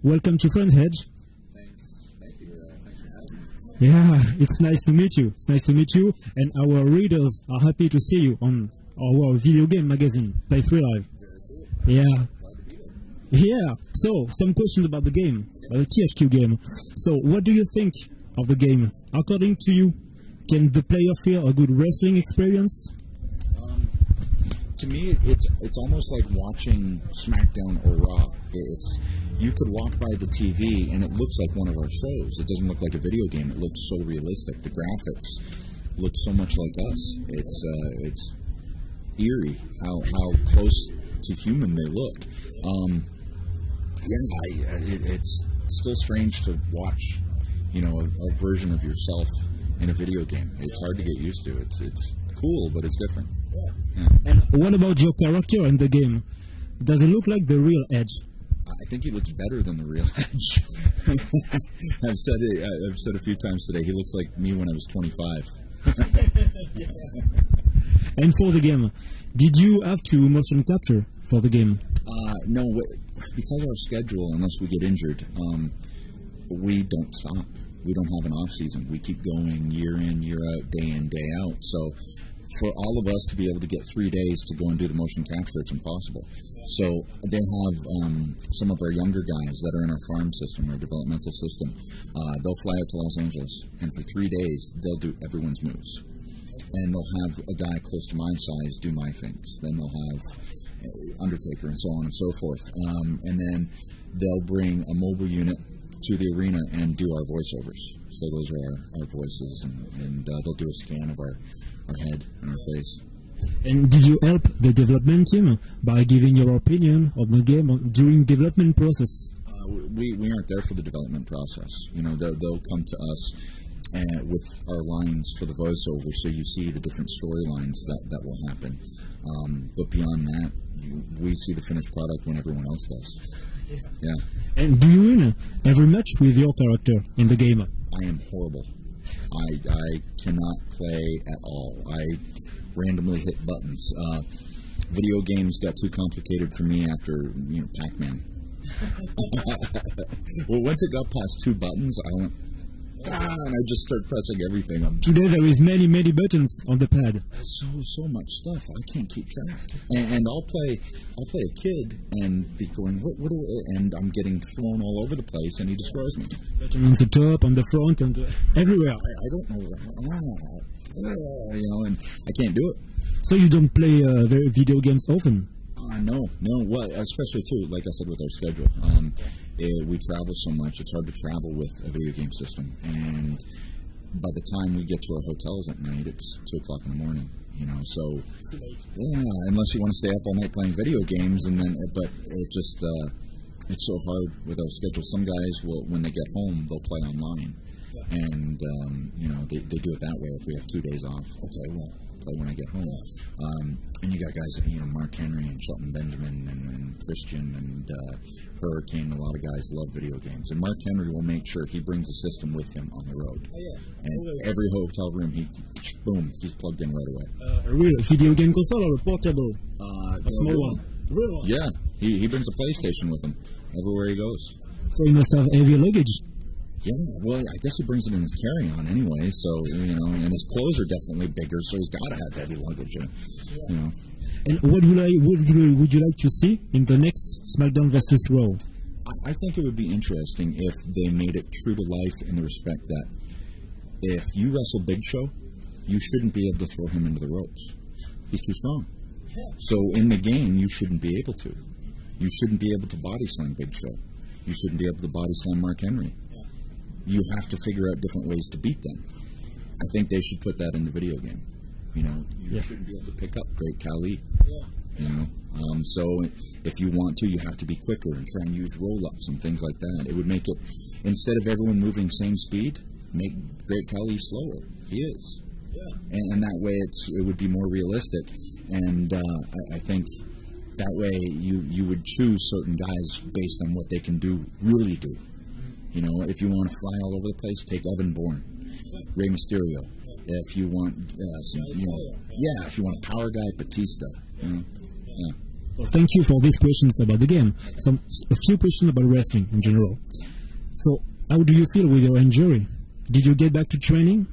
welcome to Friends Hedge. Thanks. Thank you. Thanks for having me. Yeah, it's nice to meet you. It's nice to meet you, and our readers are happy to see you on our video game magazine, Play Free Live. Very cool. Yeah. Glad to be there. Yeah. So, some questions about the game, about the THQ game. So, what do you think of the game? According to you, can the player feel a good wrestling experience? To me, it's almost like watching Smackdown or Raw. You could walk by the TV and it looks like one of our shows. It doesn't look like a video game. It looks so realistic. The graphics look so much like us. It's eerie how close to human they look. It's still strange to watch, a version of yourself in a video game. It's hard to get used to. It's cool, but it's different. Yeah. And what about your character in the game? Does it look like the real Edge? I think he looks better than the real Edge. I've said a few times today, he looks like me when I was 25. And for the game, did you have to motion capture for the game? No, because of our schedule, unless we get injured, we don't stop. We don't have an off season. We keep going year in, year out, day in, day out. So for all of us to be able to get 3 days to go and do the motion capture, it's impossible. So they have some of our younger guys that are in our farm system, our developmental system. They'll fly out to Los Angeles, and for 3 days, they'll do everyone's moves. And they'll have a guy close to my size do my things. Then they'll have Undertaker and so on and so forth. And then they'll bring a mobile unit to the arena and do our voiceovers. So those are our voices, and they'll do a scan of our head and our face. And did you help the development team by giving your opinion on the game during development process? We aren't there for the development process. They'll come to us with our lines for the voiceover, so you see the different storylines that will happen. But beyond that, we see the finished product when everyone else does. Yeah. And do you win every match with your character in the game? I am horrible. I cannot play at all. I randomly hit buttons. Video games got too complicated for me after Pac-Man. Well, once it got past 2 buttons, I went, and I just start pressing everything. Today there is many buttons on the pad. So much stuff. I can't keep track. And I'll play a kid and be going, what do I, and I'm getting thrown all over the place, and he destroys me. Button on the top, on the front, and everywhere. I don't know. And I can't do it. So you don't play video games often? No. Well, especially too, like I said, with our schedule. We travel so much, it's hard to travel with a video game system. And by the time we get to our hotels at night, it's 2 o'clock in the morning. So unless you want to stay up all night playing video games, but it's so hard with our schedule. Some guys will, when they get home, they'll play online, and they do it that way. If we have 2 days off, okay, well, play when I get home. And you got guys, Mark Henry and Shelton Benjamin and Christian and Hurricane. A lot of guys love video games, and Mark Henry will make sure he brings a system with him on the road. And every hotel room, he's plugged in right away. A real video game console or a portable? A small one. Real one. Yeah, he brings a PlayStation with him everywhere he goes. So he must have heavy luggage. Yeah, well, I guess he brings it in his carry-on anyway, so, and his clothes are definitely bigger, so he's got to have heavy luggage, And what would you like to see in the next Smackdown versus Raw? I think it would be interesting if they made it true to life in the respect that if you wrestle Big Show, you shouldn't be able to throw him into the ropes. He's too strong. So in the game, you shouldn't be able to. You shouldn't be able to body slam Big Show. You shouldn't be able to body slam Mark Henry. You have to figure out different ways to beat them. I think they should put that in the video game. You shouldn't be able to pick up Great Khali. So if you want to, you have to be quicker and try and use roll-ups and things like that. It would make it, instead of everyone moving same speed, make Great Khali slower. He is. And that way it would be more realistic. And I think that way you would choose certain guys based on what they can really do. If you want to fly all over the place, take Evan Bourne, Rey Mysterio. If you want if you want a power guy, Batista. Well, thank you for these questions about the game. A few questions about wrestling in general. So, how do you feel with your injury? Did you get back to training?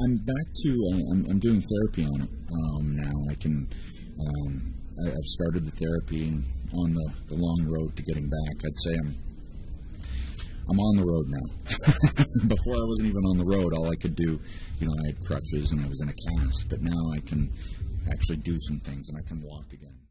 I'm back to. I'm doing therapy on it now. I've started the therapy and on the long road to getting back. I'd say I'm on the road now. Before I wasn't even on the road. All I could do, I had crutches and I was in a cast. But now I can actually do some things and I can walk again.